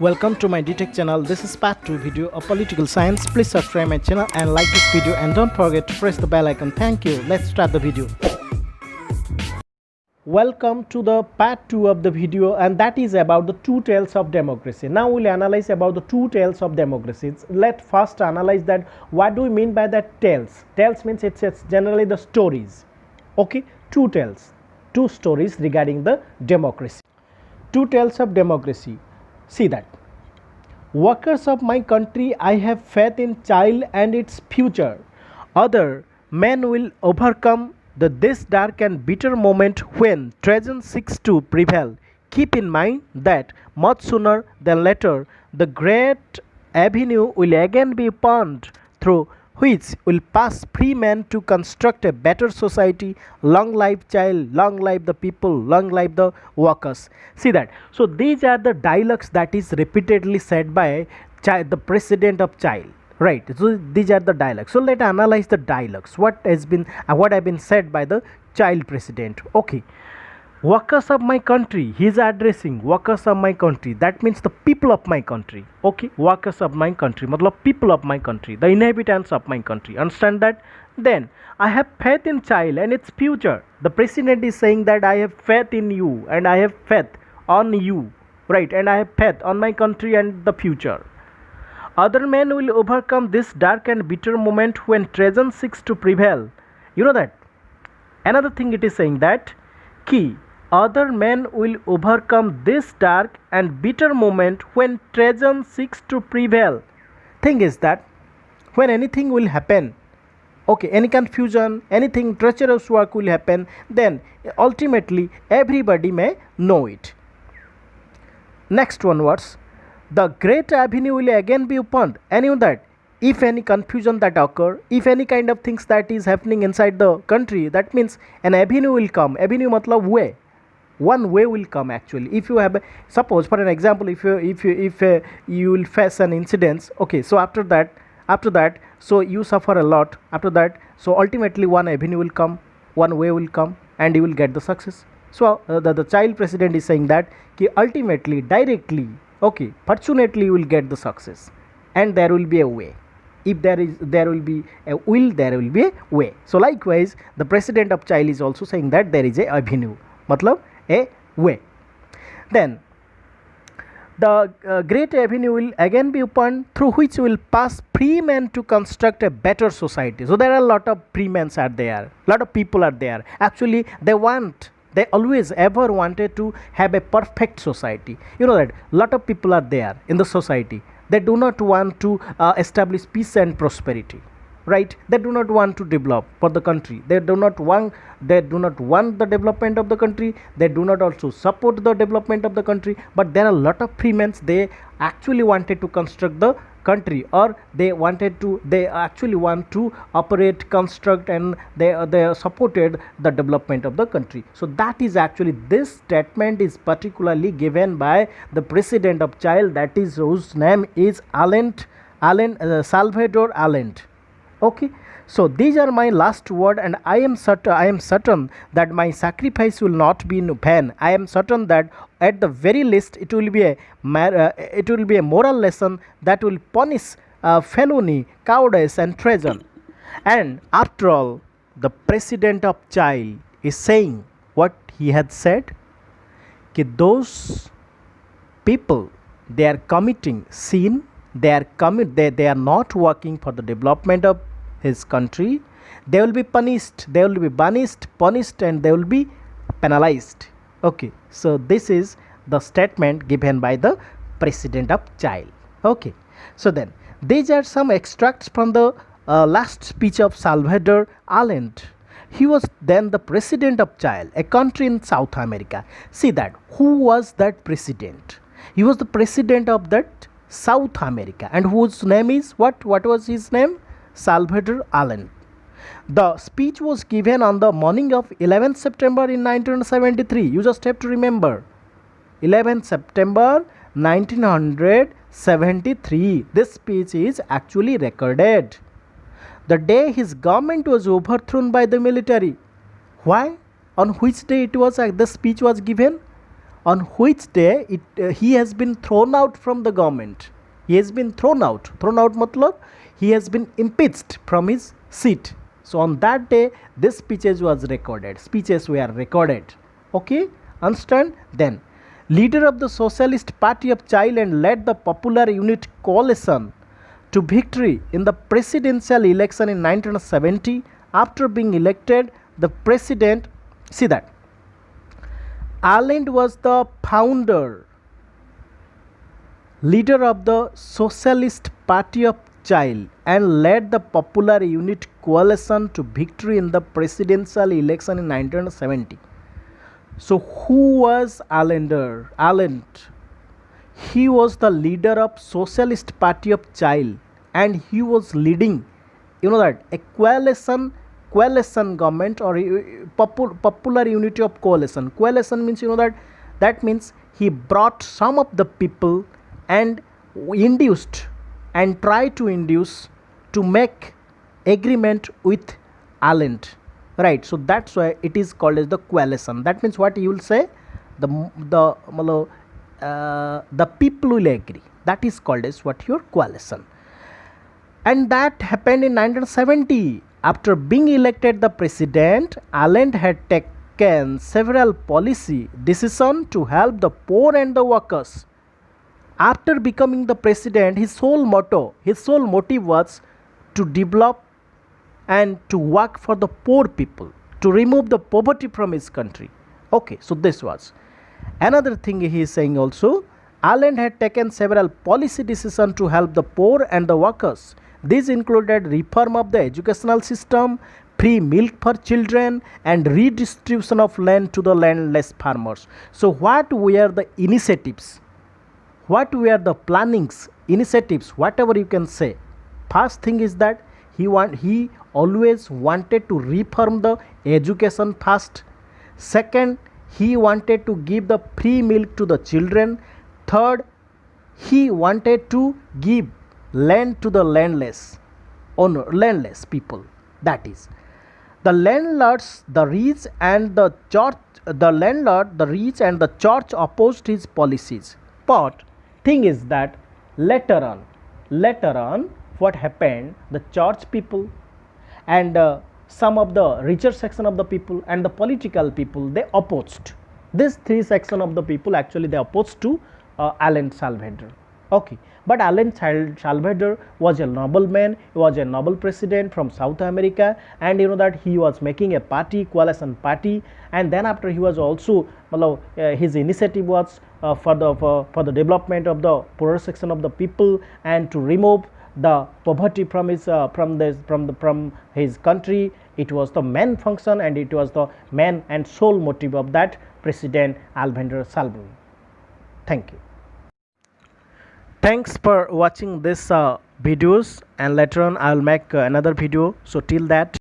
Welcome to my DTech channel. This is part 2 video of political science. Please subscribe my channel and like this video, and don't forget to press the bell icon. Thank you. Let's start the video. Welcome to the part 2 of the video, and that is about the two tails of democracy. Now we'll analyze about the two tails of democracy. Let's first analyze that what do we mean by that tails. Tails means it's generally the stories. Okay, two tails, two stories regarding the democracy. Two tails of democracy. See that. Workers of my country, I have faith in child and its future. Other men will overcome this dark and bitter moment when treason seeks to prevail. Keep in mind that much sooner than later, the great avenue will again be opened through which will pass free men to construct a better society. Long life child, long life the people, long life the workers. See that. So these are the dialogues that is repeatedly said by the president of child, right? So these are the dialogues. So let's analyze the dialogues, what have been said by the child president. Okay, workers of my country, he is addressing workers of my country, that means the people of my country. Okay, workers of my country matlab people of my country, the inhabitants of my country, understand that. Then I have faith in child and its future. The president is saying that I have faith in you and I have faith on you, right? And I have faith on my country and the future. Other men will overcome this dark and bitter moment when treason seeks to prevail. You know that. Another thing it is saying that key, other men will overcome this dark and bitter moment when treason seeks to prevail. Thing is that when anything will happen, okay, any confusion, anything treacherous work will happen, then ultimately everybody may know it. Next one was, the great avenue will again be opened. And you know that if any confusion that occur, if any kind of things that is happening inside the country, that means an avenue will come. Avenue matlab way. One way will come actually. If you have suppose for an example, if you will face an incident, okay, so after that so you suffer a lot. After that, so ultimately one avenue will come, one way will come, and you will get the success. So the child president is saying that ultimately, directly, okay, fortunately you will get the success, and there will be a way. If there will be a will, there will be a way. So likewise, the president of child is also saying that there is a avenue, matlab a way. Then the great avenue will again be opened through which will pass free men to construct a better society. So there are a lot of free men are there, lot of people are there. Actually they always ever wanted to have a perfect society. You know that lot of people are there in the society. They do not want to establish peace and prosperity, right? They do not want to develop for the country. They do not want the development of the country. They do not also support the development of the country. But there are a lot of free men, they actually wanted to construct the country, or they actually want to operate, construct, and they supported the development of the country. So that is actually, this statement is particularly given by the president of child, that is whose name is Salvador Allende. Okay, so these are my last word, and I am certain that my sacrifice will not be in vain. I am certain that at the very least it will be a moral lesson that will punish felony, cowardice, and treason. And after all, the president of child is saying what he had said, that those people, they are committing sin, they are not working for the development of his country. They will be punished, they will be punished, and they will be penalized. Okay, so this is the statement given by the president of child. Okay, so then these are some extracts from the last speech of Salvador Allende. He was then the president of child, a country in South America. See that, who was that president? He was the president of that South America, and whose name is what was his name? Salvador Allende. The speech was given on the morning of 11th September in 1973. You just have to remember 11th September 1973. This speech is actually recorded. The day his government was overthrown by the military. Why? On which day it was the speech was given? on which day he has been thrown out from the government. He has been thrown out. Thrown out matlab he has been impeached from his seat. So on that day this speeches was recorded. Speeches were recorded. Okay, understand? Then leader of the Socialist Party of Chile and led the Popular Unit Coalition to victory in the presidential election in 1970. After being elected the president, see that Allende was the founder, leader of the Socialist Party of Chile and led the Popular Unit Coalition to victory in the presidential election in 1970. So who was Allende? He was the leader of Socialist Party of Chile and he was leading, you know that, a coalition government or popular unity of coalition. Coalition means, you know that means he brought some of the people and induced and tried to induce to make agreement with Allende, right? So that's why it is called as the coalition. That means what you will say, the people will agree. That is called as what your coalition. And that happened in 1970. After being elected the president, Allende had taken several policy decisions to help the poor and the workers. After becoming the president, his sole motive was to develop and to work for the poor people, to remove the poverty from his country. Okay, so this was. Another thing he is saying also, Allende had taken several policy decisions to help the poor and the workers. These included reform of the educational system, free milk for children and redistribution of land to the landless farmers. So what were the initiatives? What were the plannings, initiatives, whatever you can say? First thing is that he always wanted to reform the education first. Second, he wanted to give the free milk to the children. Third, he wanted to give land to the landless people. That is, the landlords, the rich and the church. The landlord, the rich and the church opposed his policies. But thing is that later on, what happened? The church people and some of the richer section of the people and the political people, they opposed. These three section of the people actually they opposed to Allende Salvador. Okay, but Allende Salvador was a noble man. He was a noble president from South America, and you know that he was making a party, coalition party, and then after he was also his initiative was for the development of the poorer section of the people and to remove the poverty from his country. It was the main function and it was the main and sole motive of that President Alexander Salvador. Thank you. Thanks for watching this videos, and later on I will make another video. So till that.